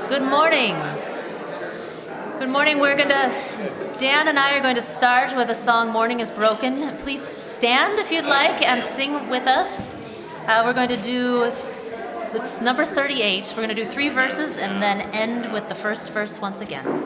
Good morning. Good morning. Dan and I are going to start with the song Morning is Broken. Please stand if you'd like and sing with us. We're going to do, it's number 38. We're going to do 3 verses and then end with the first verse once again.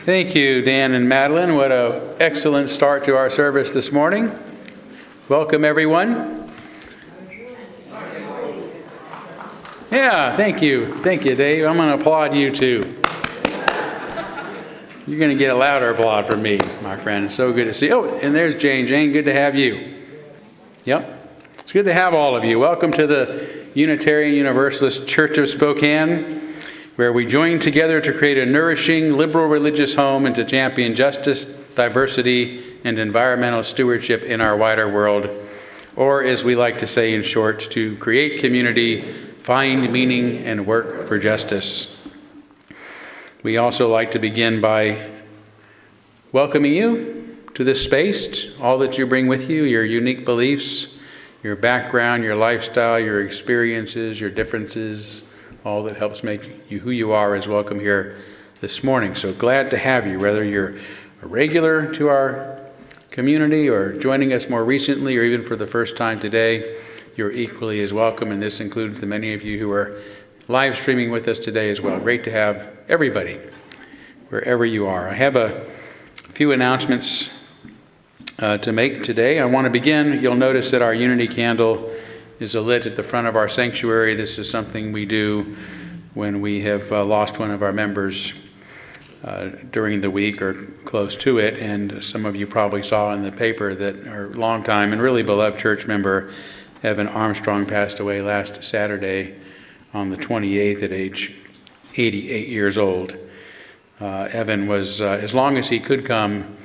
Thank you, Dan and Madeline. What an excellent start to our service this morning. Welcome, everyone. Yeah, thank you. Thank you, Dave. I'm going to applaud you, too. You're going to get a louder applaud from me, my friend. It's so good to see you. Oh, and there's Jane. Jane, good to have you. Yep. It's good to have all of you. Welcome to the Unitarian Universalist Church of Spokane, where we join together to create a nourishing, liberal religious home and to champion justice, diversity, and environmental stewardship in our wider world. Or, as we like to say in short, to create community, find meaning, and work for justice. We also like to begin by welcoming you to this space, all that you bring with you, your unique beliefs, your background, your lifestyle, your experiences, your differences. All that helps make you who you are is welcome here this morning. So glad to have you, whether you're a regular to our community or joining us more recently or even for the first time today, you're equally as welcome. And this includes the many of you who are live streaming with us today as well. Great to have everybody, wherever you are. I have a few announcements to make today. I want to begin. You'll notice that our Unity candle is lit at the front of our sanctuary. This is something we do when we have lost one of our members during the week or close to it. And some of you probably saw in the paper that our longtime and really beloved church member, Evan Armstrong, passed away last Saturday on the 28th at age 88 years old. Evan was, as long as he could come,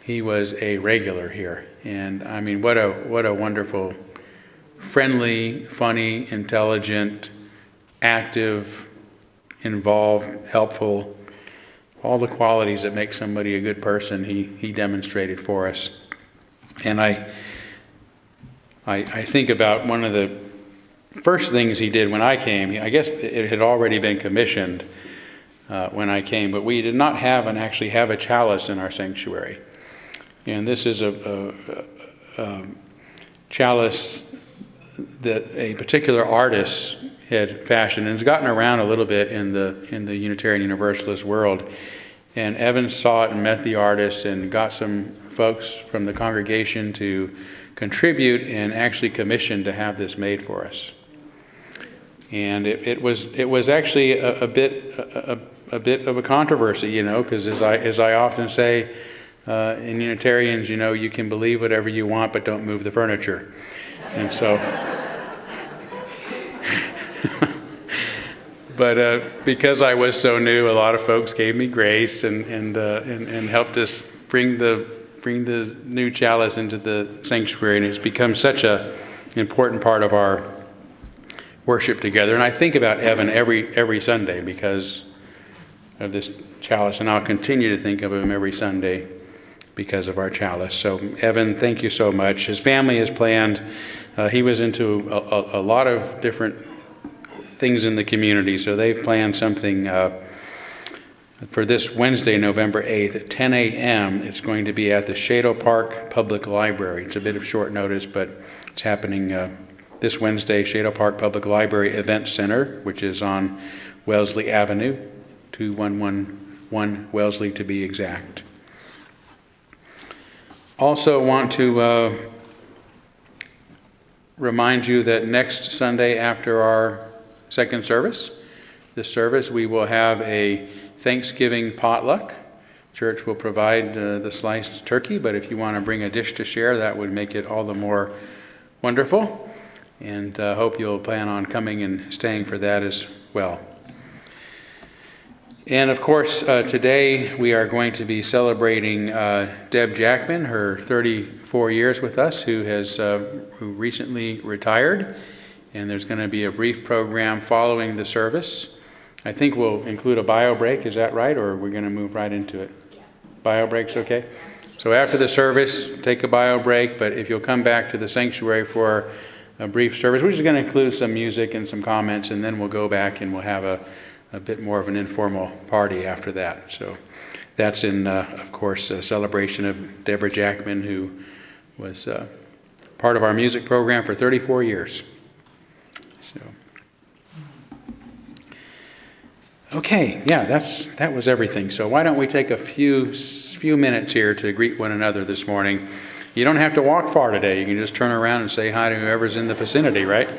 he was a regular here. And I mean, what a wonderful, friendly, funny, intelligent, active, involved, helpful, all the qualities that make somebody a good person, he demonstrated for us. And I think about one of the first things he did when I came. I guess it had already been commissioned when I came, but we did not actually have a chalice in our sanctuary. And this is a chalice that a particular artist had fashioned, and it's gotten around a little bit in the Unitarian Universalist world. And Evan saw it and met the artist and got some folks from the congregation to contribute and actually commission to have this made for us. And it was actually a bit of a controversy, because as I often say in Unitarians, you can believe whatever you want, but don't move the furniture. And so, but because I was so new, a lot of folks gave me grace and helped us bring the new chalice into the sanctuary, and it's become such a important part of our worship together. And I think about Evan every Sunday because of this chalice, and I'll continue to think of him every Sunday because of our chalice. So Evan, thank you so much. His family has planned. He was into a lot of different things in the community, so they've planned something for this Wednesday, November 8th at 10 a.m. It's going to be at the Shado Park Public Library. It's a bit of short notice, but it's happening this Wednesday, Shado Park Public Library Event Center, which is on Wellesley Avenue, 2111 Wellesley to be exact. Also want to remind you that next Sunday after our second service, we will have a Thanksgiving potluck. Church will provide the sliced turkey, but if you want to bring a dish to share, that would make it all the more wonderful. And hope you'll plan on coming and staying for that as well. And of course, today we are going to be celebrating Deb Jackman, her 34 years with us, who recently retired. And there's going to be a brief program following the service. I think we'll include a bio break, is that right? Or we're going to move right into it? Bio break's okay? So after the service, take a bio break, but if you'll come back to the sanctuary for a brief service, we're just going to include some music and some comments, and then we'll go back and we'll have a bit more of an informal party after that. So that's in, of course, a celebration of Deborah Jackman, who was part of our music program for 34 years. So, okay, yeah, that was everything. So why don't we take a few minutes here to greet one another this morning. You don't have to walk far today. You can just turn around and say hi to whoever's in the vicinity, right?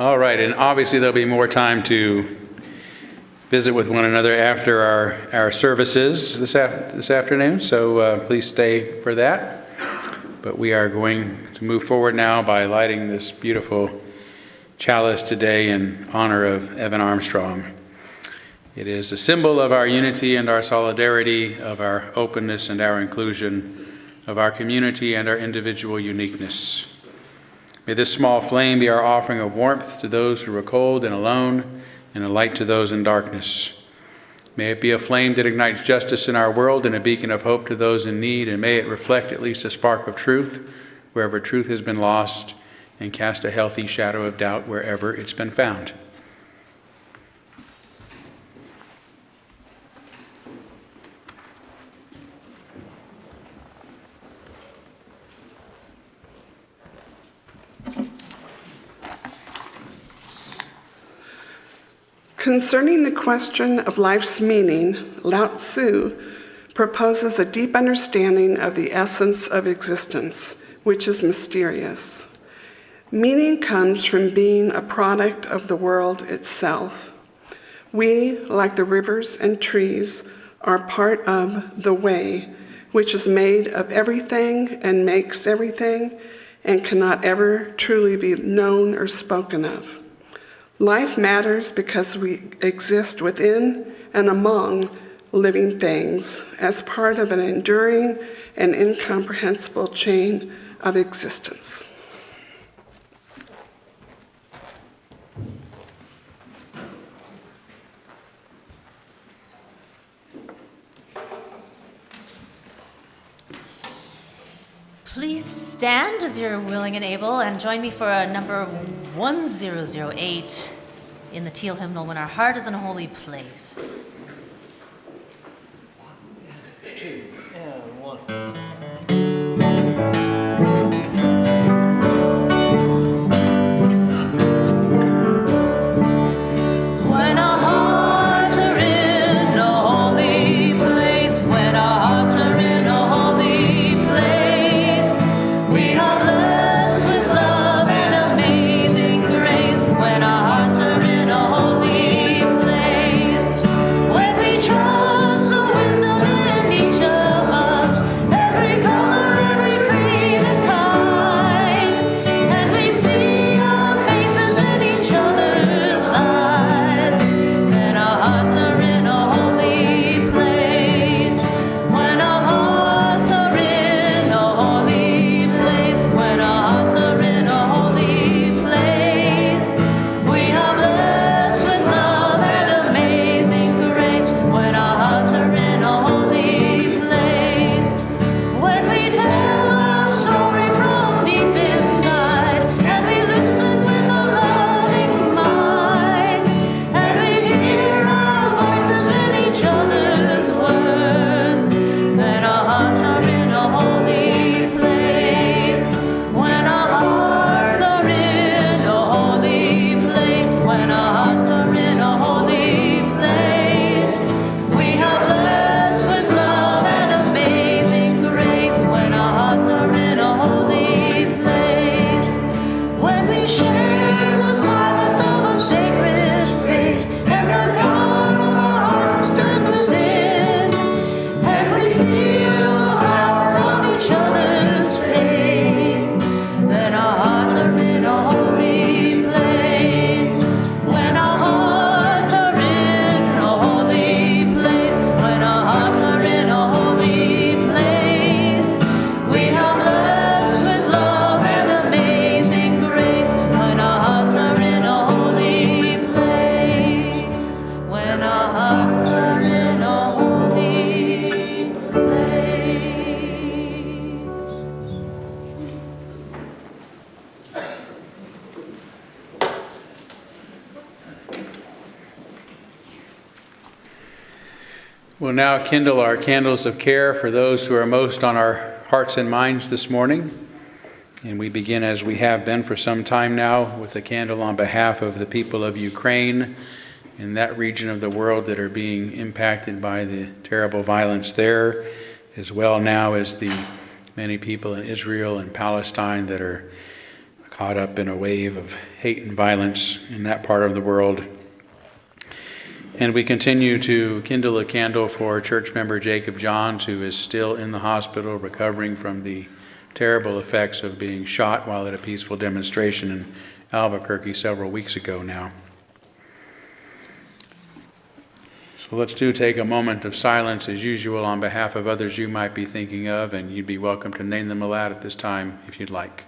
All right, and obviously there'll be more time to visit with one another after our services this afternoon, so please stay for that. But we are going to move forward now by lighting this beautiful chalice today in honor of Evan Armstrong. It is a symbol of our unity and our solidarity, of our openness and our inclusion, of our community and our individual uniqueness. May this small flame be our offering of warmth to those who are cold and alone, and a light to those in darkness. May it be a flame that ignites justice in our world and a beacon of hope to those in need, and may it reflect at least a spark of truth wherever truth has been lost, and cast a healthy shadow of doubt wherever it's been found. Concerning the question of life's meaning, Lao Tzu proposes a deep understanding of the essence of existence, which is mysterious. Meaning comes from being a product of the world itself. We, like the rivers and trees, are part of the way, which is made of everything and makes everything, and cannot ever truly be known or spoken of. Life matters because we exist within and among living things as part of an enduring and incomprehensible chain of existence. Please stand as you're willing and able and join me for number 1008 in the teal hymnal, When Our Heart is in a Holy Place. 1, 2, and 1. When our hearts are in a holy place, when our hearts are in a holy place, we are blessed with love and amazing grace. When our hearts are in a holy place, when we trust the wisdom in each of us, every color, every creed and kind, and we see our faces in each other's eyes, then our hearts are in a holy place. When our hearts are in a holy place, when our hearts are in a holy place, we are blessed with love and amazing grace. When our hearts are in a holy place, when we tell our story from deep inside, and we listen with a loving mind, and we hear our voices in each other's words, then our hearts are in a holy place. When our hearts are in a holy place, when our hearts are in a holy place, we are blessed with love and amazing grace. When our hearts are in a holy place, when we share the silence of a sacred space, and the God of our hearts stirs within, and we feel the power of each other's faith, then our hearts are in a holy place. When our hearts are in a holy place, when our hearts are in a holy place, we are blessed with love and amazing grace. When our hearts are in a holy place, when our hearts are in a holy place. We'll now kindle our candles of care for those who are most on our hearts and minds this morning. And we begin, as we have been for some time now, with a candle on behalf of the people of Ukraine in that region of the world that are being impacted by the terrible violence there, as well now as the many people in Israel and Palestine that are caught up in a wave of hate and violence in that part of the world. And we continue to kindle a candle for church member Jacob Johns, who is still in the hospital recovering from the terrible effects of being shot while at a peaceful demonstration in Albuquerque several weeks ago now. So let's take a moment of silence as usual on behalf of others you might be thinking of, and you'd be welcome to name them aloud at this time if you'd like.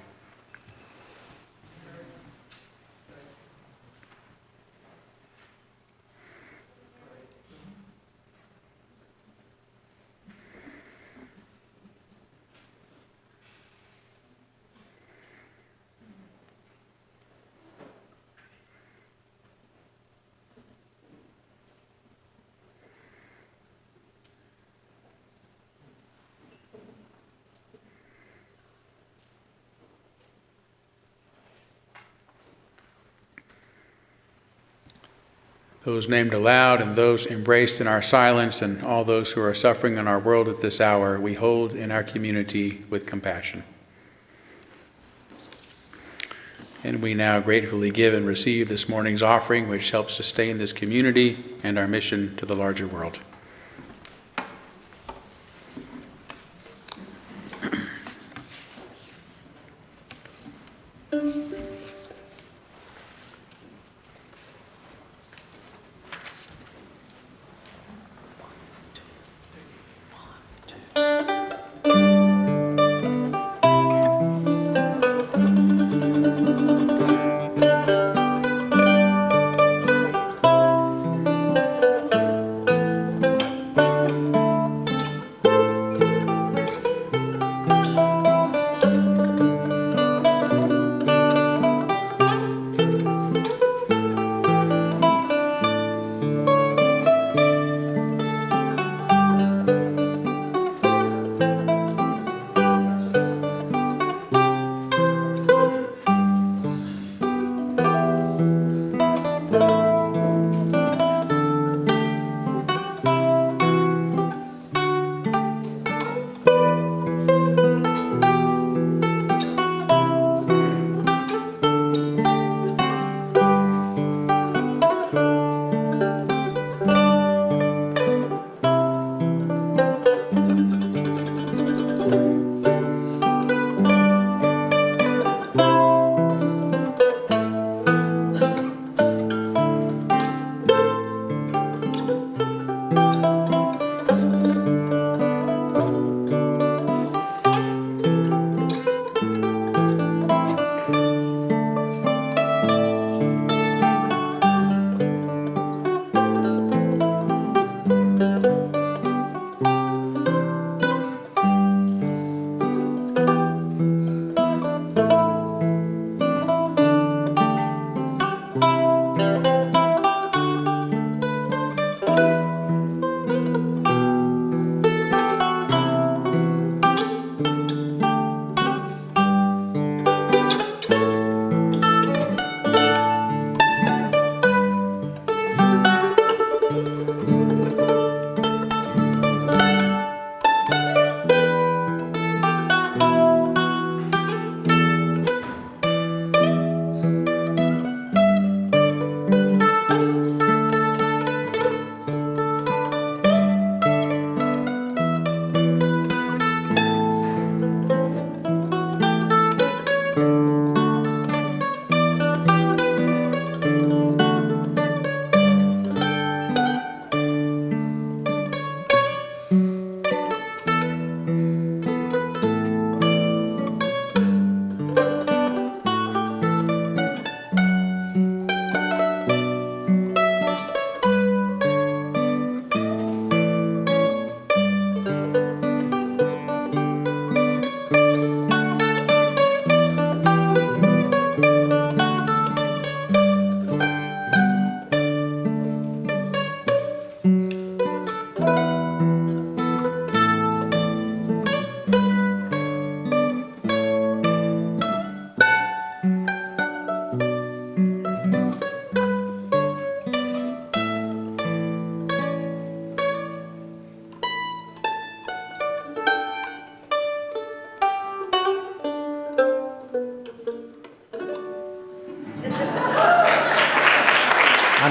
Those named aloud and those embraced in our silence, and all those who are suffering in our world at this hour, we hold in our community with compassion. And we now gratefully give and receive this morning's offering, which helps sustain this community and our mission to the larger world.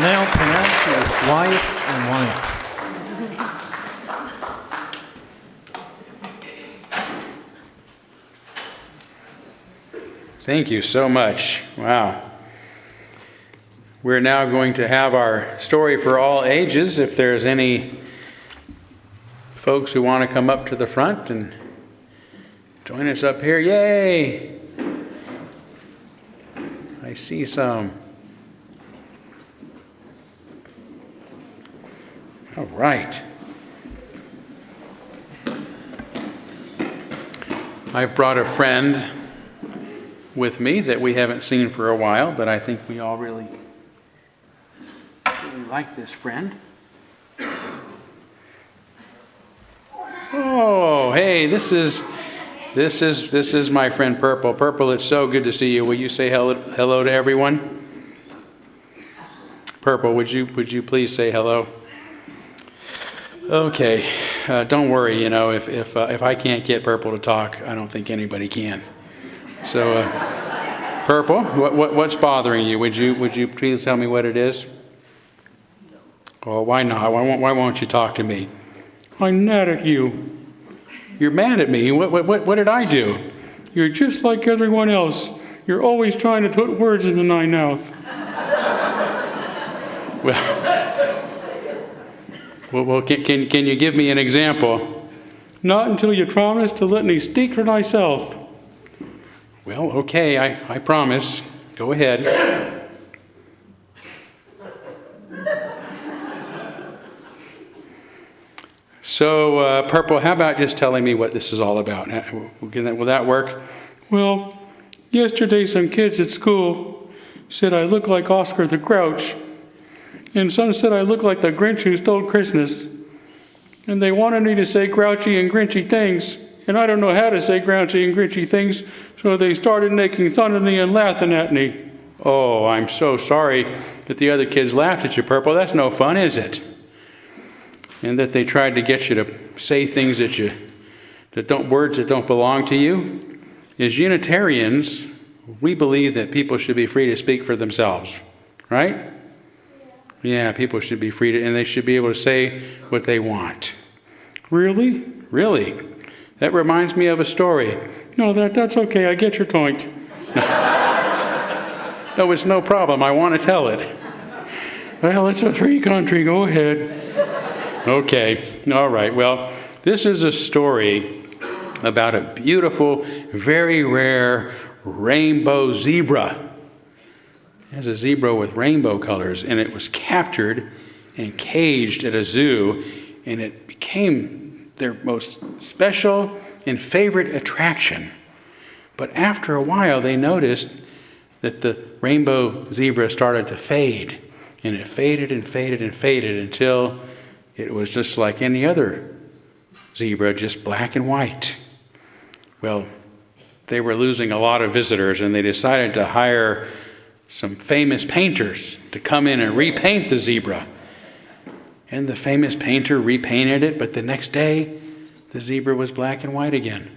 now pronounce your wife and wife. Thank you so much. Wow. We're now going to have our story for all ages. If there's any folks who want to come up to the front and join us up here, yay! I see some. All right. I've brought a friend with me that we haven't seen for a while, but I think we all really like this friend. Oh, hey, this is my friend Purple. Purple, it's so good to see you. Will you say hello to everyone? Purple, would you please say hello? Okay, don't worry. If I can't get Purple to talk, I don't think anybody can. So, Purple, what's bothering you? Would you please tell me what it is? Oh, why not? Why won't you talk to me? I'm mad at you. You're mad at me? What did I do? You're just like everyone else. You're always trying to put words into my mouth. Well, can you give me an example? Not until you promise to let me speak for myself. Well, okay, I promise. Go ahead. So, Purple, how about just telling me what this is all about? Will that work? Well, yesterday some kids at school said I look like Oscar the Grouch. And some said I look like the Grinch who stole Christmas. And they wanted me to say grouchy and grinchy things. And I don't know how to say grouchy and grinchy things, so they started making fun of me and laughing at me. Oh, I'm so sorry that the other kids laughed at you, Purple. That's no fun, is it? And that they tried to get you to say things words that don't belong to you. As Unitarians, we believe that people should be free to speak for themselves, right? Yeah, people should be free to, and they should be able to say what they want. Really? Really? That reminds me of a story. No, that's okay. I get your point. No, it's no problem. I want to tell it. Well, it's a free country. Go ahead. Okay. All right. Well, this is a story about a beautiful, very rare rainbow zebra. It has a zebra with rainbow colors, and it was captured and caged at a zoo, and it became their most special and favorite attraction. But after a while, they noticed that the rainbow zebra started to fade, and it faded and faded and faded until it was just like any other zebra, just black and white. Well, they were losing a lot of visitors, and they decided to hire some famous painters to come in and repaint the zebra. And the famous painter repainted it, but the next day, the zebra was black and white again.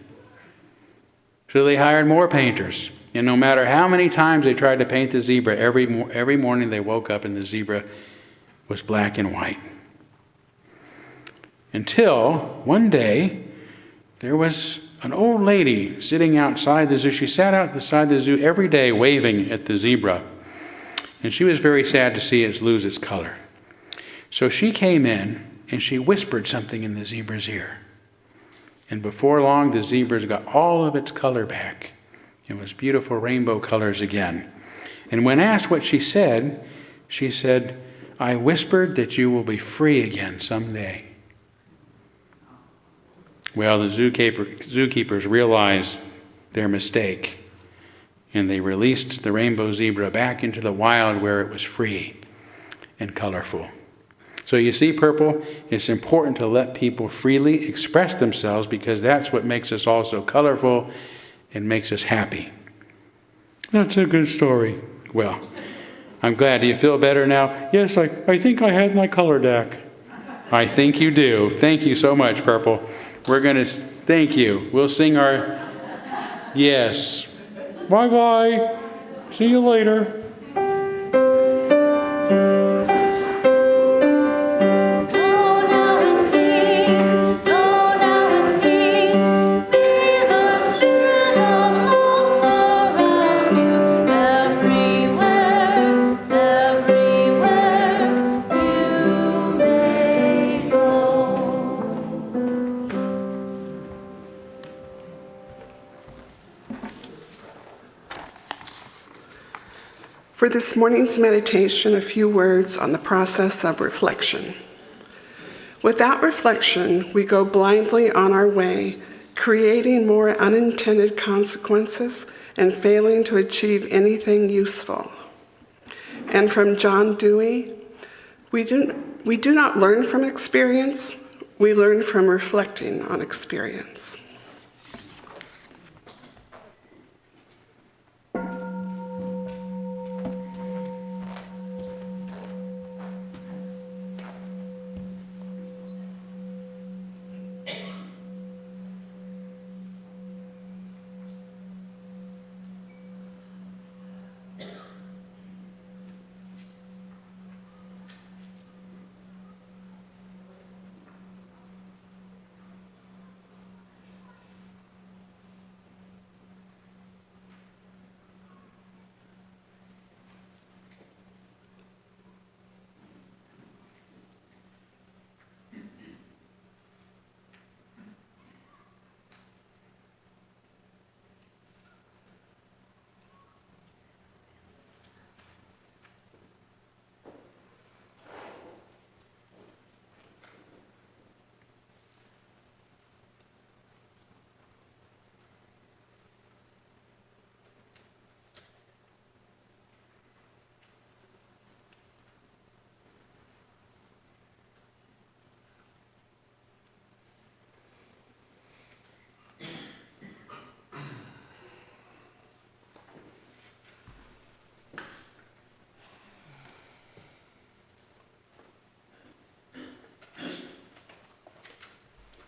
So they hired more painters. And no matter how many times they tried to paint the zebra, every morning they woke up and the zebra was black and white. Until one day, there was an old lady sitting outside the zoo. She sat outside the zoo every day waving at the zebra. And she was very sad to see it lose its color. So she came in and she whispered something in the zebra's ear. And before long, the zebra's got all of its color back. It was beautiful rainbow colors again. And when asked what she said, I whispered that you will be free again someday. Well, the zookeepers realized their mistake, and they released the rainbow zebra back into the wild where it was free and colorful. So you see, Purple, it's important to let people freely express themselves because that's what makes us all so colorful and makes us happy. That's a good story. Well, I'm glad. Do you feel better now? Yes, I think I had my color back. I think you do. Thank you so much, Purple. We're going to thank you. We'll sing our yes. Bye-bye. See you later. For this morning's meditation, a few words on the process of reflection. Without reflection, we go blindly on our way, creating more unintended consequences and failing to achieve anything useful. And from John Dewey, we do not learn from experience, we learn from reflecting on experience.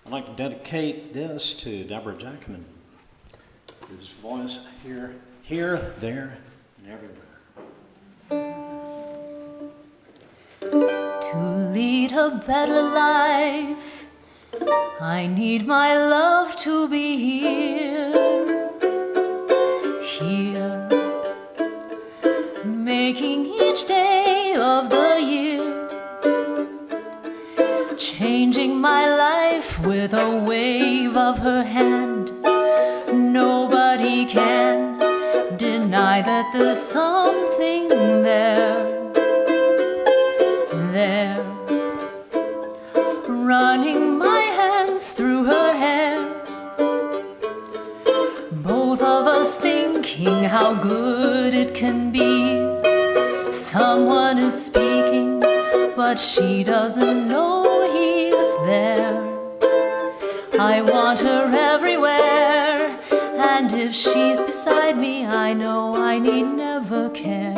I'd like to dedicate this to Deborah Jackman, whose voice here, there, and everywhere. To lead a better life, I need my love to be here, making each day of the year, changing my life with a wave of her hand. Nobody can deny that there's something there, running my hands through her hair, both of us thinking how good it can be. Someone is speaking, but she doesn't know he's there. I want her everywhere, and if she's beside me, I know I need never care.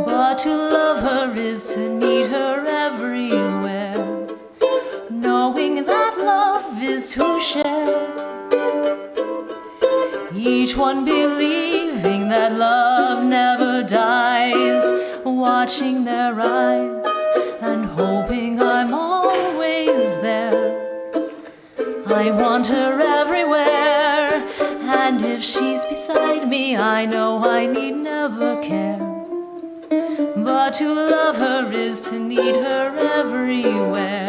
But to love her is to need her everywhere, knowing that love is to share. Each one believing that love never dies, watching their eyes and hoping I'm always there. I want her everywhere, and if she's beside me, I know I need never care. But to love her is to need her everywhere,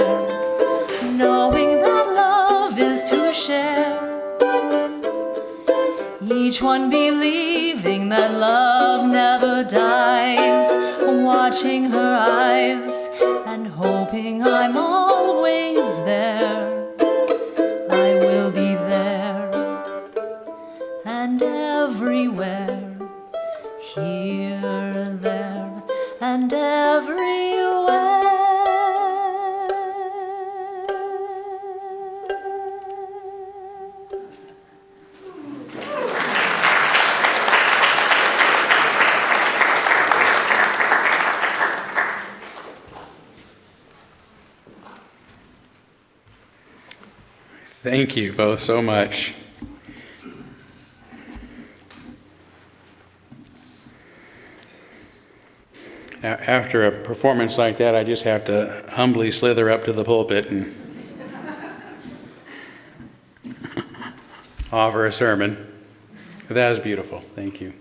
knowing that love is to share. Each one believing that love never dies, watching her eyes and hoping I'm always there. I will be there and everywhere, here, there, and everywhere. Thank you both so much. After a performance like that, I just have to humbly slither up to the pulpit and offer a sermon. That was beautiful. Thank you.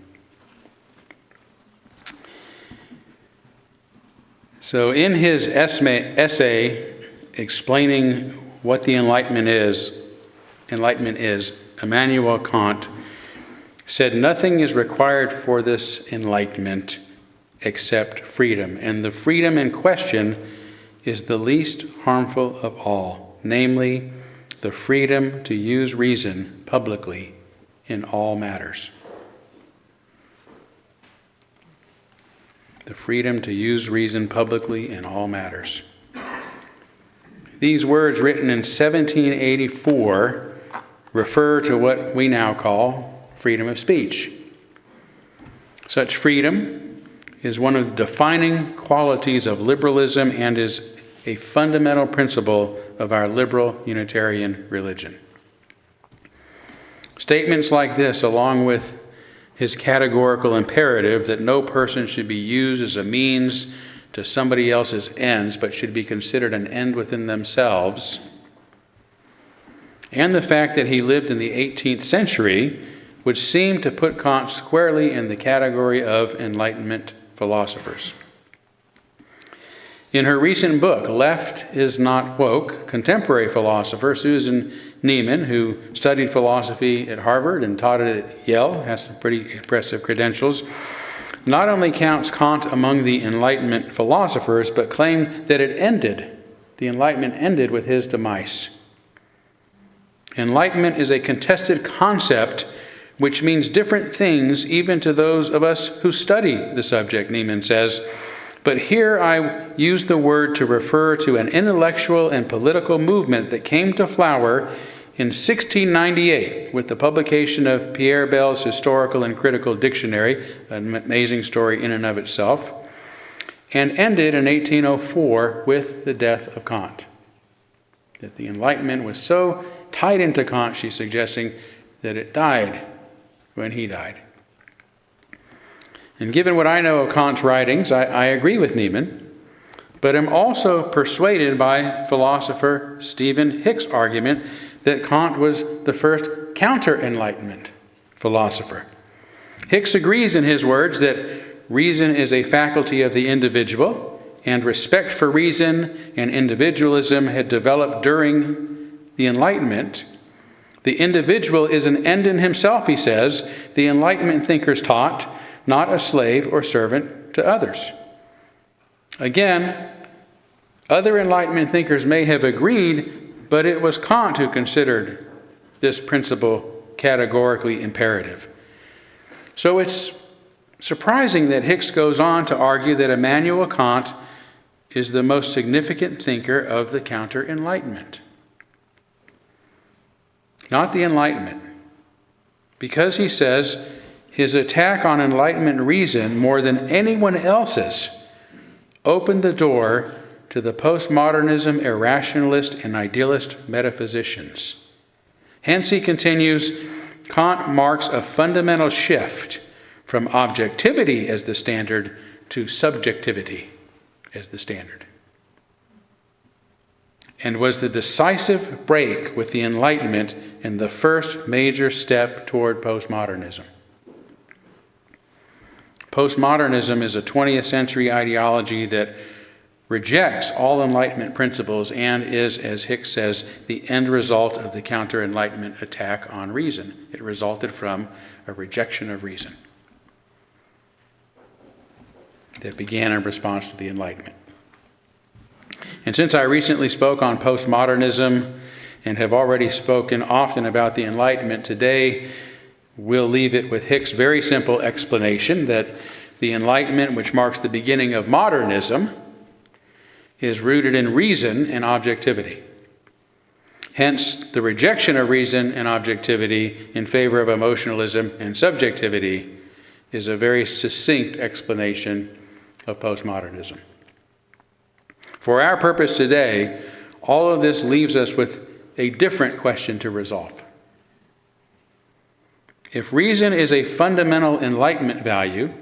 So in his essay explaining what the Enlightenment is, Immanuel Kant said nothing is required for this enlightenment except freedom. And the freedom in question is the least harmful of all, namely, the freedom to use reason publicly in all matters. The freedom to use reason publicly in all matters. These words, written in 1784, refer to what we now call freedom of speech. Such freedom is one of the defining qualities of liberalism and is a fundamental principle of our liberal Unitarian religion. Statements like this, along with his categorical imperative that no person should be used as a means to somebody else's ends, but should be considered an end within themselves, and the fact that he lived in the 18th century, would seem to put Kant squarely in the category of Enlightenment philosophers. In her recent book, Left is Not Woke, contemporary philosopher Susan Neiman, who studied philosophy at Harvard and taught it at Yale, has some pretty impressive credentials, not only counts Kant among the Enlightenment philosophers, but claimed that the Enlightenment ended with his demise. Enlightenment is a contested concept which means different things even to those of us who study the subject, Neiman says. But here I use the word to refer to an intellectual and political movement that came to flower in 1698 with the publication of Pierre Bell's Historical and Critical Dictionary, an amazing story in and of itself, and ended in 1804 with the death of Kant. That the Enlightenment was so tied into Kant, she's suggesting, that it died when he died. And given what I know of Kant's writings, I agree with Neiman, but am also persuaded by philosopher Stephen Hick's argument that Kant was the first counter-Enlightenment philosopher. Hicks agrees in his words that reason is a faculty of the individual, and respect for reason and individualism had developed during the Enlightenment. The individual is an end in himself, he says, the Enlightenment thinkers taught, not a slave or servant to others. Again, other Enlightenment thinkers may have agreed, but it was Kant who considered this principle categorically imperative. So it's surprising that Hicks goes on to argue that Immanuel Kant is the most significant thinker of the counter-Enlightenment. Not the Enlightenment, because he says his attack on Enlightenment reason, more than anyone else's, opened the door to the postmodernism, irrationalist, and idealist metaphysicians. Hence, he continues, Kant marks a fundamental shift from objectivity as the standard to subjectivity as the standard, and was the decisive break with the Enlightenment and the first major step toward postmodernism. Postmodernism is a 20th century ideology that rejects all Enlightenment principles and is, as Hicks says, the end result of the counter-Enlightenment attack on reason. It resulted from a rejection of reason that began in response to the Enlightenment. And since I recently spoke on postmodernism and have already spoken often about the Enlightenment, today we'll leave it with Hicks' very simple explanation that the Enlightenment, which marks the beginning of modernism, is rooted in reason and objectivity. Hence, the rejection of reason and objectivity in favor of emotionalism and subjectivity is a very succinct explanation of postmodernism. For our purpose today, all of this leaves us with a different question to resolve. If reason is a fundamental Enlightenment value,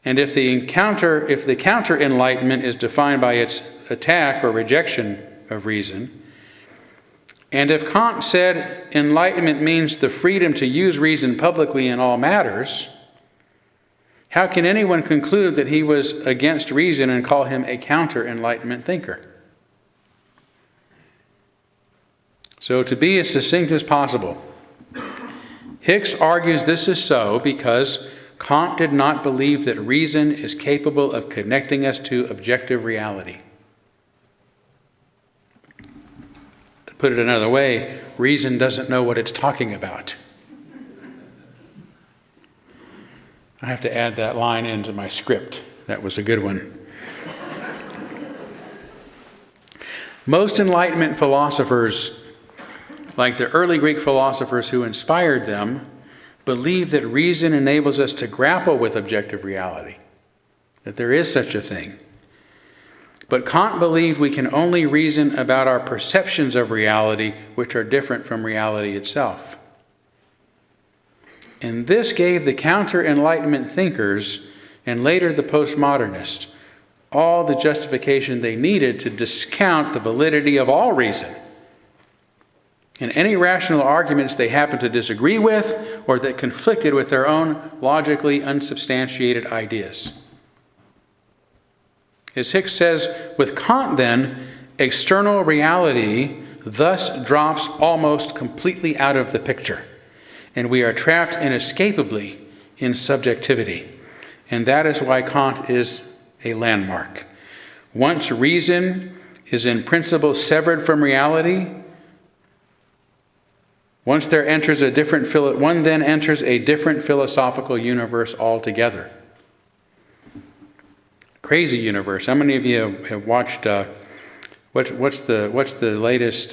and if the counter-Enlightenment is defined by its attack or rejection of reason, and if Kant said Enlightenment means the freedom to use reason publicly in all matters, how can anyone conclude that he was against reason and call him a counter-Enlightenment thinker? So to be as succinct as possible, Hicks argues this is so because Kant did not believe that reason is capable of connecting us to objective reality. To put it another way, reason doesn't know what it's talking about. I have to add that line into my script. That was a good one. Most Enlightenment philosophers, like the early Greek philosophers who inspired them, believe that reason enables us to grapple with objective reality, that there is such a thing. But Kant believed we can only reason about our perceptions of reality, which are different from reality itself. And this gave the counter-Enlightenment thinkers, and later the postmodernists, all the justification they needed to discount the validity of all reason and any rational arguments they happened to disagree with or that conflicted with their own logically unsubstantiated ideas. As Hicks says, with Kant then, external reality thus drops almost completely out of the picture, and we are trapped inescapably in subjectivity. And that is why Kant is a landmark. Once reason is in principle severed from reality, one then enters a different philosophical universe altogether. Crazy universe. How many of you have watched? What's the latest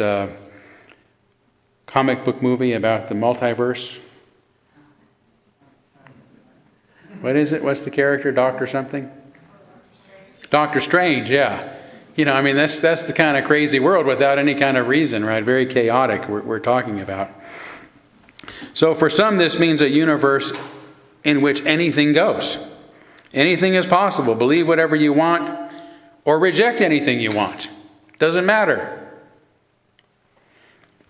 comic book movie about the multiverse? What is it? What's the character? Doctor something? Doctor Strange. Yeah. That's the kind of crazy world without any kind of reason, right? Very chaotic. We're talking about. So for some, this means a universe in which anything goes. Anything is possible. Believe whatever you want or reject anything you want. Doesn't matter.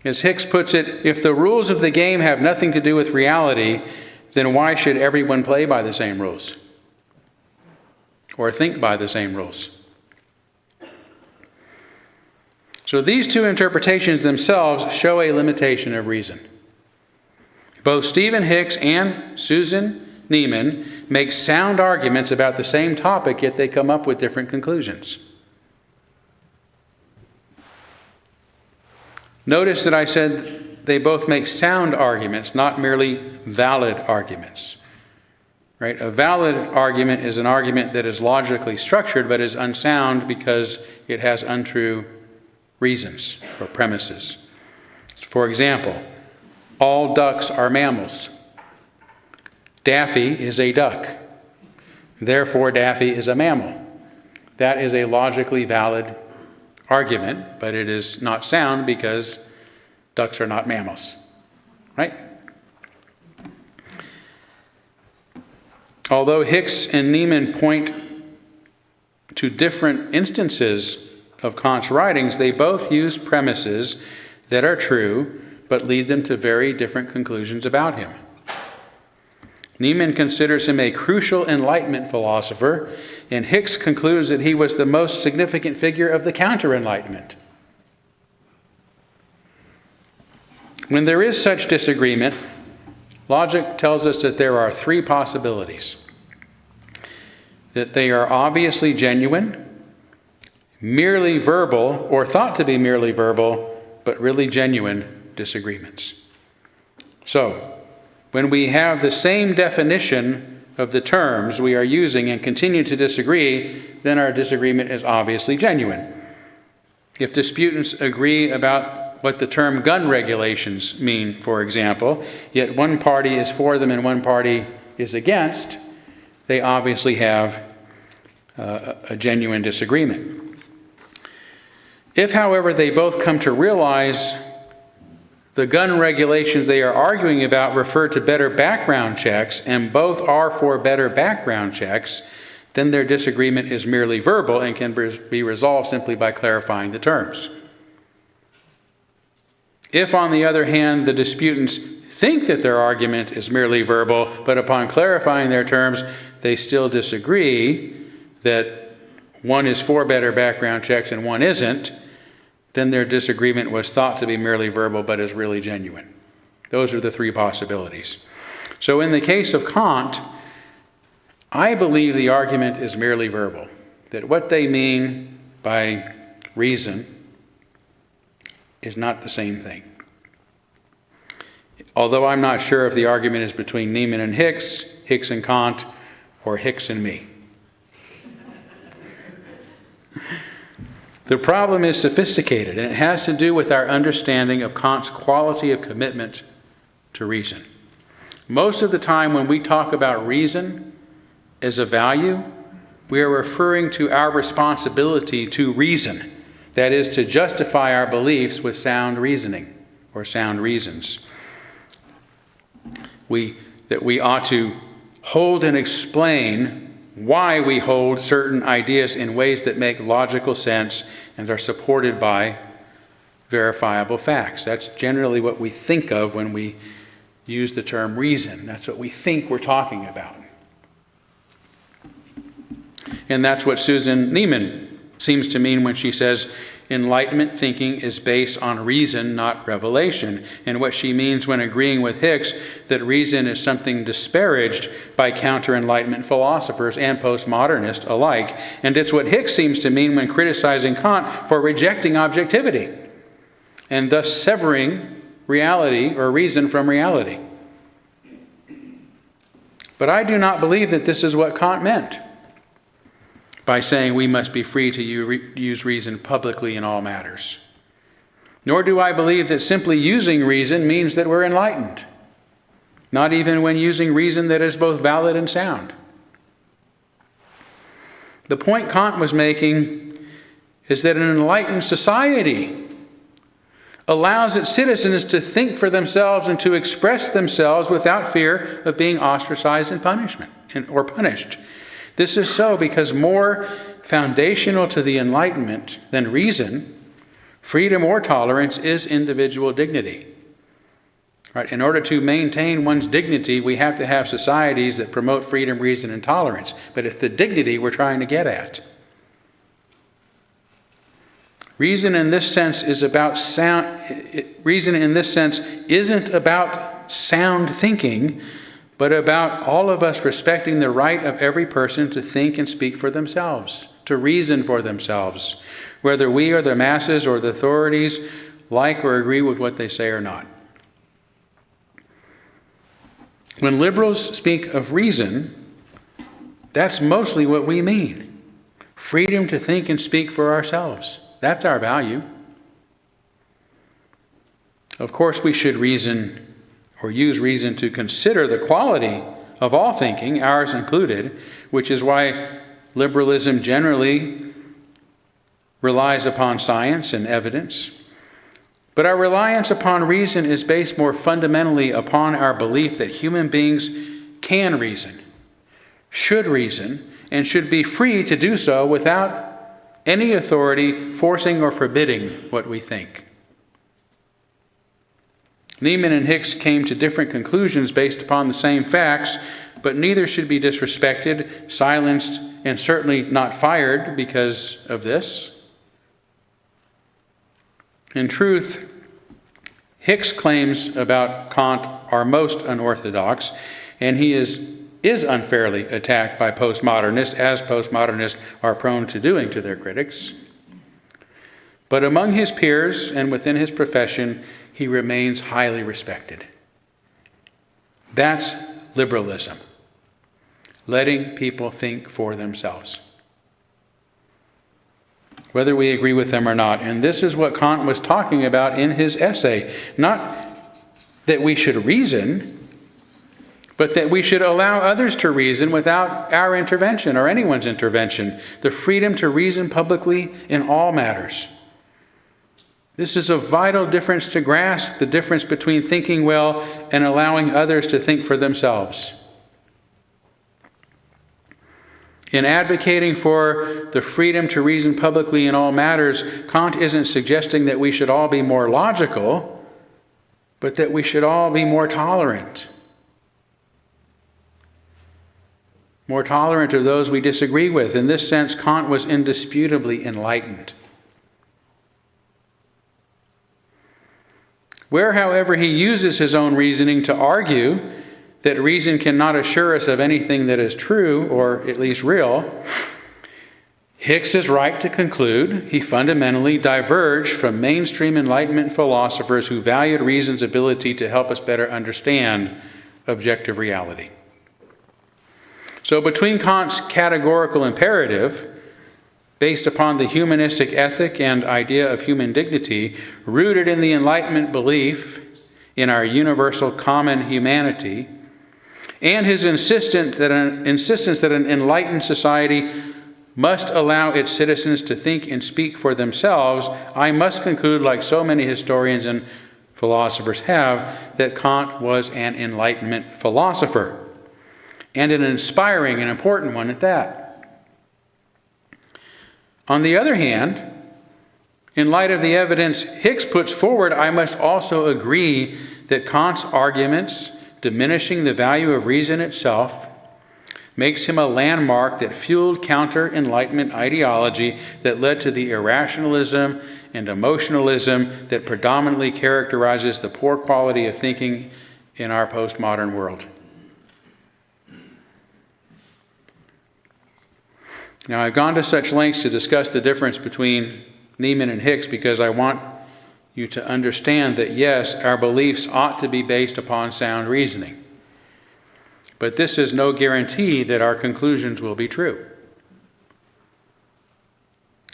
As Hicks puts it, if the rules of the game have nothing to do with reality, then why should everyone play by the same rules? Or think by the same rules? So these two interpretations themselves show a limitation of reason. Both Stephen Hicks and Susan Neiman make sound arguments about the same topic, yet they come up with different conclusions. Notice that I said they both make sound arguments, not merely valid arguments. Right? A valid argument is an argument that is logically structured but is unsound because it has untrue reasons or premises. For example, all ducks are mammals. Daffy is a duck. Therefore, Daffy is a mammal. That is a logically valid argument, but it is not sound because ducks are not mammals. Right? Although Hicks and Neiman point to different instances of Kant's writings, they both use premises that are true, but lead them to very different conclusions about him. Neiman considers him a crucial Enlightenment philosopher, and Hicks concludes that he was the most significant figure of the counter-Enlightenment. When there is such disagreement, logic tells us that there are three possibilities. That they are obviously genuine, merely verbal, or thought to be merely verbal, but really genuine disagreements. So, when we have the same definition of the terms we are using and continue to disagree, then our disagreement is obviously genuine. If disputants agree about what the term gun regulations mean, for example, yet one party is for them and one party is against, they obviously have a genuine disagreement. If, however, they both come to realize the gun regulations they are arguing about refer to better background checks, and both are for better background checks, then their disagreement is merely verbal and can be resolved simply by clarifying the terms. If, on the other hand, the disputants think that their argument is merely verbal, but upon clarifying their terms, they still disagree that one is for better background checks and one isn't, then their disagreement was thought to be merely verbal but is really genuine. Those are the three possibilities. So in the case of Kant, I believe the argument is merely verbal, that what they mean by reason is not the same thing. Although I'm not sure if the argument is between Neiman and Hicks, Hicks and Kant, or Hicks and me. The problem is sophisticated, and it has to do with our understanding of Kant's quality of commitment to reason. Most of the time when we talk about reason as a value, we are referring to our responsibility to reason. That is, to justify our beliefs with sound reasoning or sound reasons. That we ought to hold and explain why we hold certain ideas in ways that make logical sense and are supported by verifiable facts. That's generally what we think of when we use the term reason. That's what we think we're talking about. And that's what Susan Neiman seems to mean when she says Enlightenment thinking is based on reason, not revelation. And what she means when agreeing with Hicks that reason is something disparaged by counter-Enlightenment philosophers and postmodernists alike. And it's what Hicks seems to mean when criticizing Kant for rejecting objectivity and thus severing reality or reason from reality. But I do not believe that this is what Kant meant by saying we must be free to use reason publicly in all matters. Nor do I believe that simply using reason means that we're enlightened, not even when using reason that is both valid and sound. The point Kant was making is that an enlightened society allows its citizens to think for themselves and to express themselves without fear of being ostracized and punished. This is so because more foundational to the Enlightenment than reason, freedom or tolerance is individual dignity. Right? In order to maintain one's dignity, we have to have societies that promote freedom, reason, and tolerance. But it's the dignity we're trying to get at. Reason in this sense isn't about sound thinking, but about all of us respecting the right of every person to think and speak for themselves, to reason for themselves, whether we or the masses or the authorities like or agree with what they say or not. When liberals speak of reason, that's mostly what we mean. Freedom to think and speak for ourselves. That's our value. Of course, we should reason or use reason to consider the quality of all thinking, ours included, which is why liberalism generally relies upon science and evidence. But our reliance upon reason is based more fundamentally upon our belief that human beings can reason, should reason, and should be free to do so without any authority forcing or forbidding what we think. Neiman and Hicks came to different conclusions based upon the same facts, but neither should be disrespected, silenced, and certainly not fired because of this. In truth, Hicks' claims about Kant are most unorthodox, and he is unfairly attacked by postmodernists, as postmodernists are prone to doing to their critics. But among his peers and within his profession, he remains highly respected. That's liberalism, letting people think for themselves, whether we agree with them or not. And this is what Kant was talking about in his essay. Not that we should reason, but that we should allow others to reason without our intervention or anyone's intervention. The freedom to reason publicly in all matters. This is a vital difference to grasp, the difference between thinking well and allowing others to think for themselves. In advocating for the freedom to reason publicly in all matters, Kant isn't suggesting that we should all be more logical, but that we should all be more tolerant. More tolerant of those we disagree with. In this sense, Kant was indisputably enlightened. where, however, he uses his own reasoning to argue that reason cannot assure us of anything that is true, or at least real, Hicks is right to conclude he fundamentally diverged from mainstream Enlightenment philosophers who valued reason's ability to help us better understand objective reality. So between Kant's categorical imperative, based upon the humanistic ethic and idea of human dignity, rooted in the Enlightenment belief in our universal common humanity, and his insistence that an enlightened society must allow its citizens to think and speak for themselves, I must conclude, like so many historians and philosophers have, that Kant was an Enlightenment philosopher, and an inspiring and important one at that. On the other hand, in light of the evidence Hicks puts forward, I must also agree that Kant's arguments diminishing the value of reason itself makes him a landmark that fueled counter-Enlightenment ideology that led to the irrationalism and emotionalism that predominantly characterizes the poor quality of thinking in our postmodern world. Now, I've gone to such lengths to discuss the difference between Neiman and Hicks because I want you to understand that, yes, our beliefs ought to be based upon sound reasoning. But this is no guarantee that our conclusions will be true.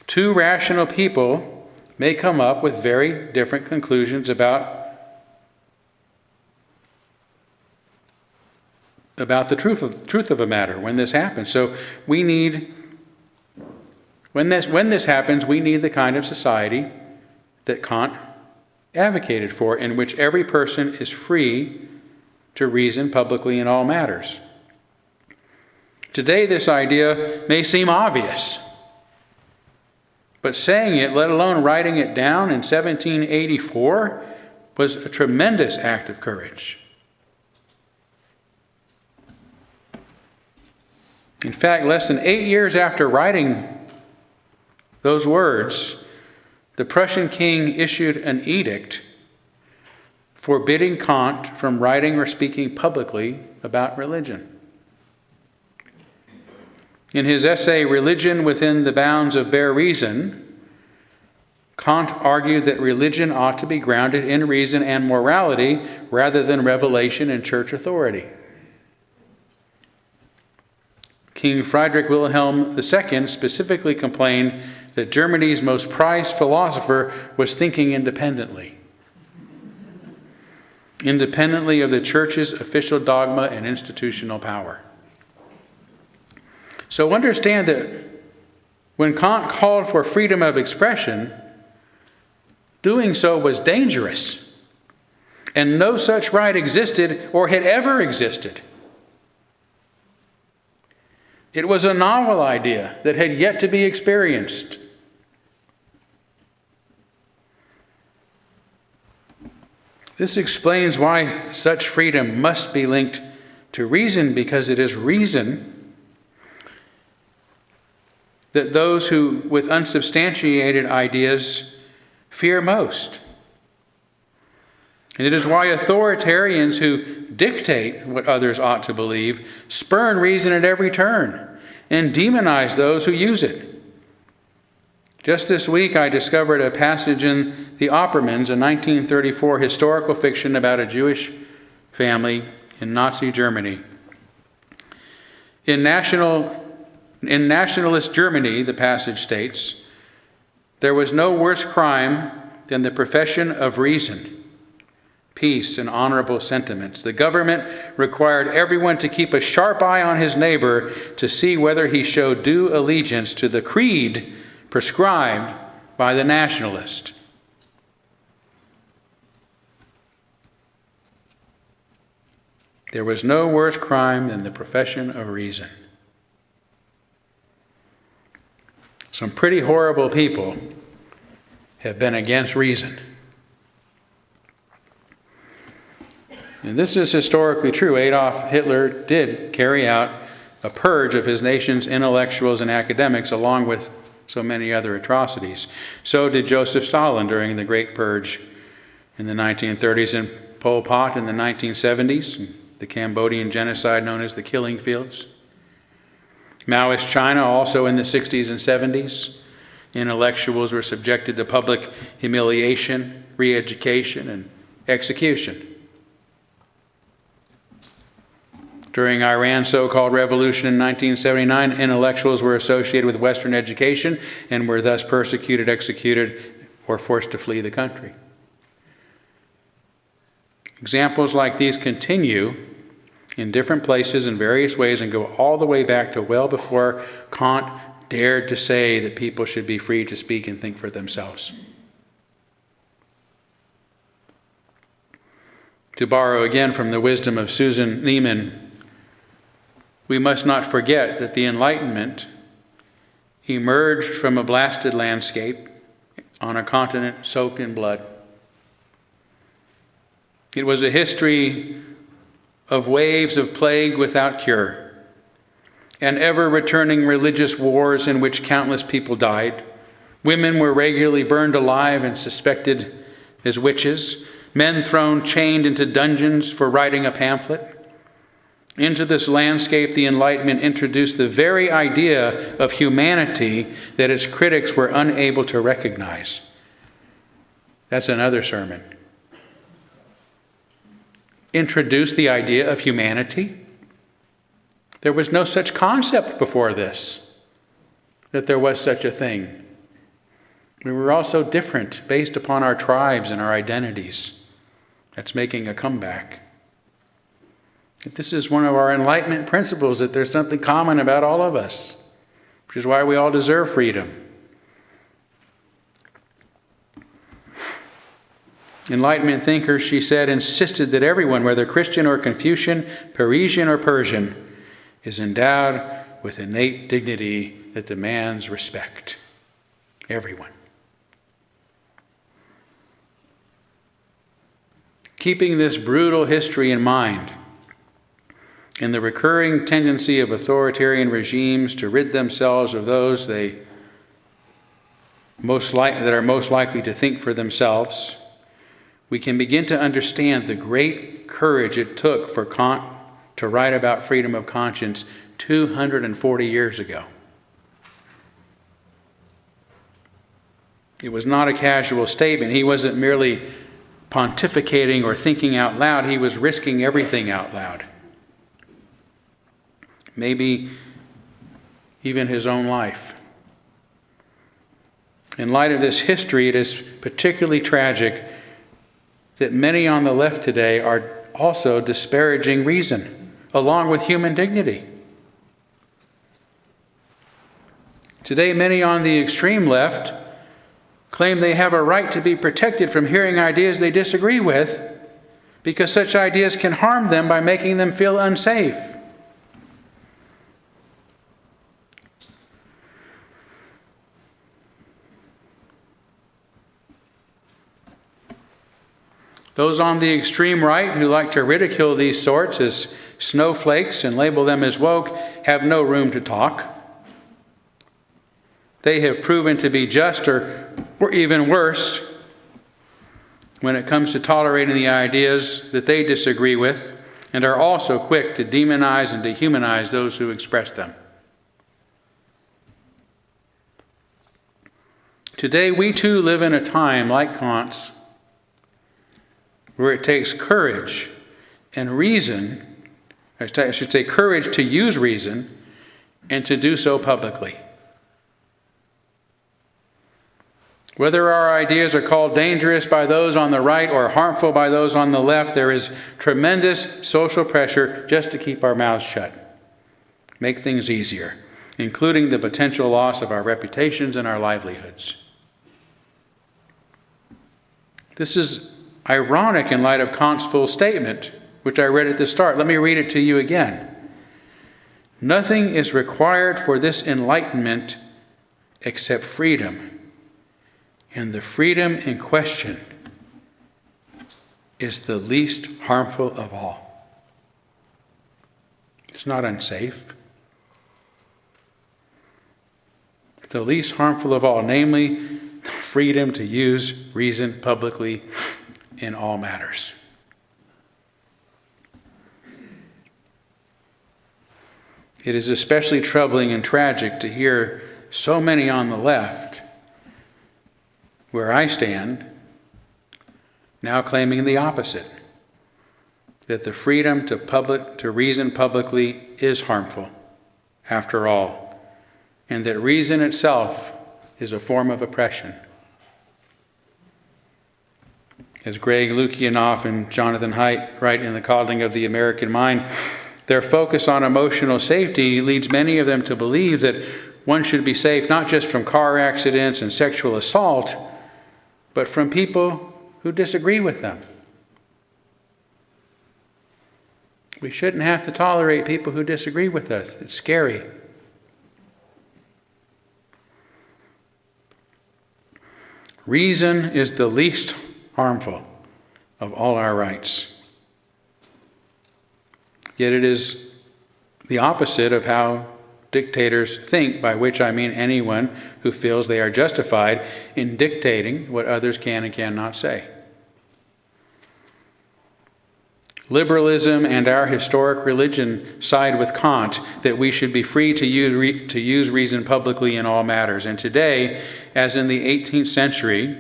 Two rational people may come up with very different conclusions about the truth of a matter when this happens. So we need, when this happens, we need the kind of society that Kant advocated for, in which every person is free to reason publicly in all matters. Today, this idea may seem obvious, but saying it, let alone writing it down in 1784, was a tremendous act of courage. In fact, less than 8 years after writing those words, the Prussian king issued an edict forbidding Kant from writing or speaking publicly about religion. In his essay, Religion Within the Bounds of Bare Reason, Kant argued that religion ought to be grounded in reason and morality rather than revelation and church authority. King Friedrich Wilhelm II specifically complained that Germany's most prized philosopher was thinking independently of the church's official dogma and institutional power. So understand that when Kant called for freedom of expression, doing so was dangerous, and no such right existed or had ever existed. It was a novel idea that had yet to be experienced. This explains why such freedom must be linked to reason, because it is reason that those who, with unsubstantiated ideas, fear most. And it is why authoritarians who dictate what others ought to believe spurn reason at every turn and demonize those who use it. Just this week, I discovered a passage in The Oppermans, a 1934 historical fiction about a Jewish family in Nazi Germany. In nationalist Germany, the passage states, there was no worse crime than the profession of reason, peace, and honorable sentiments. The government required everyone to keep a sharp eye on his neighbor to see whether he showed due allegiance to the creed prescribed by the nationalist. There was no worse crime than the profession of reason. Some pretty horrible people have been against reason. And this is historically true. Adolf Hitler did carry out a purge of his nation's intellectuals and academics, along with so many other atrocities. So did Joseph Stalin during the Great Purge in the 1930s and Pol Pot in the 1970s, and the Cambodian genocide known as the Killing Fields. Maoist China also in the 60s and 70s. Intellectuals were subjected to public humiliation, re-education, and execution. During Iran's so-called revolution in 1979, intellectuals were associated with Western education and were thus persecuted, executed, or forced to flee the country. Examples like these continue in different places in various ways and go all the way back to well before Kant dared to say that people should be free to speak and think for themselves. To borrow again from the wisdom of Susan Neiman, we must not forget that the Enlightenment emerged from a blasted landscape on a continent soaked in blood. It was a history of waves of plague without cure, and ever-returning religious wars in which countless people died. Women were regularly burned alive and suspected as witches, men thrown chained into dungeons for writing a pamphlet. Into this landscape, the Enlightenment introduced the very idea of humanity that its critics were unable to recognize. That's another sermon. Introduced the idea of humanity. There was no such concept before this, that there was such a thing. We were all so different based upon our tribes and our identities. That's making a comeback. This is one of our Enlightenment principles, that there's something common about all of us, which is why we all deserve freedom. Enlightenment thinkers, she said, insisted that everyone, whether Christian or Confucian, Parisian or Persian, is endowed with innate dignity that demands respect. Everyone. Keeping this brutal history in mind, and the recurring tendency of authoritarian regimes to rid themselves of those that are most likely to think for themselves, we can begin to understand the great courage it took for Kant to write about freedom of conscience 240 years ago. It was not a casual statement. He wasn't merely pontificating or thinking out loud. He was risking everything out loud. Maybe even his own life. In light of this history, it is particularly tragic that many on the left today are also disparaging reason, along with human dignity. Today, many on the extreme left claim they have a right to be protected from hearing ideas they disagree with, because such ideas can harm them by making them feel unsafe. Those on the extreme right who like to ridicule these sorts as snowflakes and label them as woke have no room to talk. They have proven to be just or even worse when it comes to tolerating the ideas that they disagree with, and are also quick to demonize and dehumanize those who express them. Today, we too live in a time like Kant's, where it takes courage and reason, I should say courage to use reason, and to do so publicly. Whether our ideas are called dangerous by those on the right or harmful by those on the left, there is tremendous social pressure just to keep our mouths shut, make things easier, including the potential loss of our reputations and our livelihoods. This is ironic in light of Kant's full statement, which I read at the start. Let me read it to you again. Nothing is required for this enlightenment except freedom, and the freedom in question is the least harmful of all. It's not unsafe. It's the least harmful of all, namely, the freedom to use reason publicly in all matters. It is especially troubling and tragic to hear so many on the left, where I stand, now claiming the opposite, that the freedom to reason publicly is harmful, after all, and that reason itself is a form of oppression. As Greg Lukianoff and Jonathan Haidt write in The Coddling of the American Mind, their focus on emotional safety leads many of them to believe that one should be safe not just from car accidents and sexual assault, but from people who disagree with them. We shouldn't have to tolerate people who disagree with us. It's scary. Reason is the least harmful of all our rights. Yet it is the opposite of how dictators think, by which I mean anyone who feels they are justified in dictating what others can and cannot say. Liberalism and our historic religion side with Kant that we should be free to use reason publicly in all matters. And today, as in the 18th century,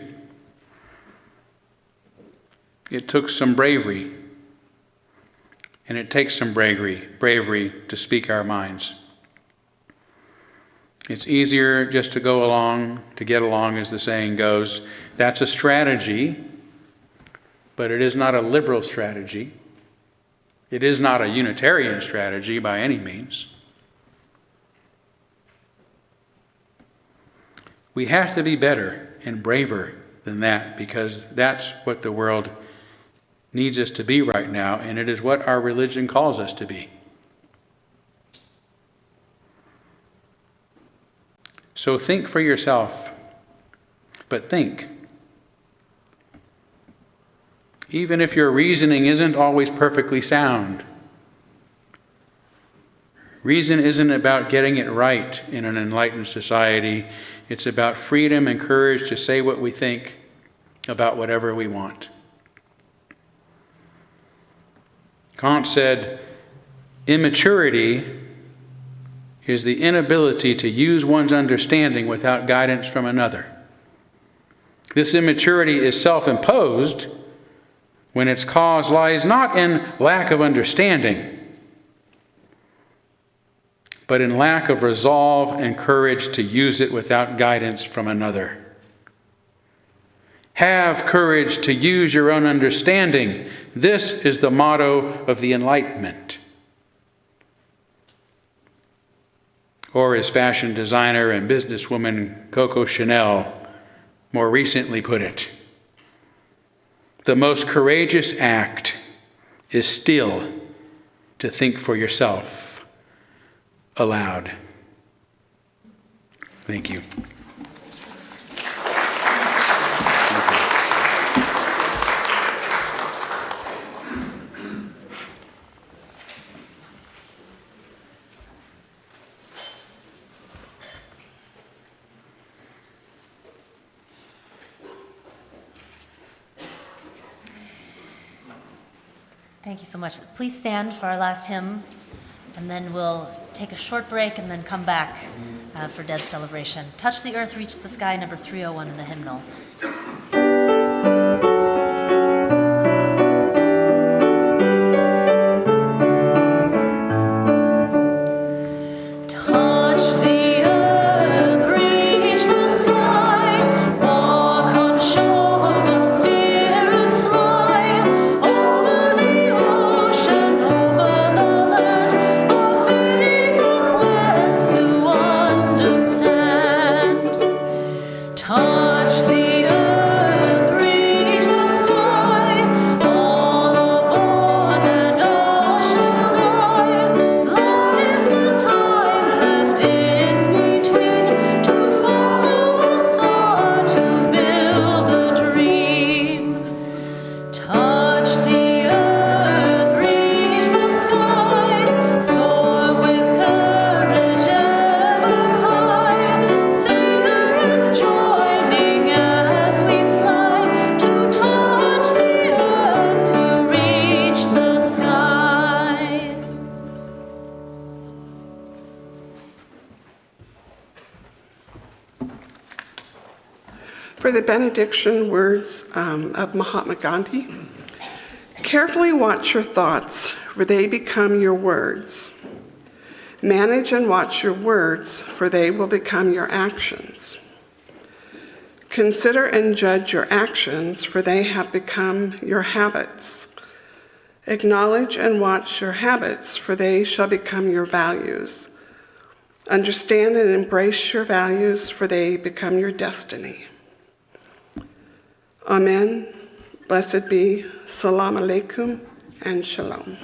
it took some bravery, and it takes some bravery to speak our minds. It's easier just to go along, to get along, as the saying goes. That's a strategy, but it is not a liberal strategy. It is not a Unitarian strategy by any means. We have to be better and braver than that, because that's what the world needs us to be right now, and it is what our religion calls us to be. So think for yourself, but think. Even if your reasoning isn't always perfectly sound. Reason isn't about getting it right in an enlightened society. It's about freedom and courage to say what we think about whatever we want. Kant said, immaturity is the inability to use one's understanding without guidance from another. This immaturity is self-imposed when its cause lies not in lack of understanding, but in lack of resolve and courage to use it without guidance from another. Have courage to use your own understanding. This is the motto of the Enlightenment. Or as fashion designer and businesswoman Coco Chanel more recently put it, the most courageous act is still to think for yourself aloud. Thank you. Thank you so much. Please stand for our last hymn, and then we'll take a short break and then come back for Deb's celebration. Touch the Earth, Reach the Sky, number 301 in the hymnal. Touch the earth. offer the benediction words of Mahatma Gandhi. Carefully watch your thoughts, for they become your words. Manage and watch your words, for they will become your actions. Consider and judge your actions, for they have become your habits. Acknowledge and watch your habits, for they shall become your values. Understand and embrace your values, for they become your destiny. Amen. Blessed be. Salam alaikum and shalom.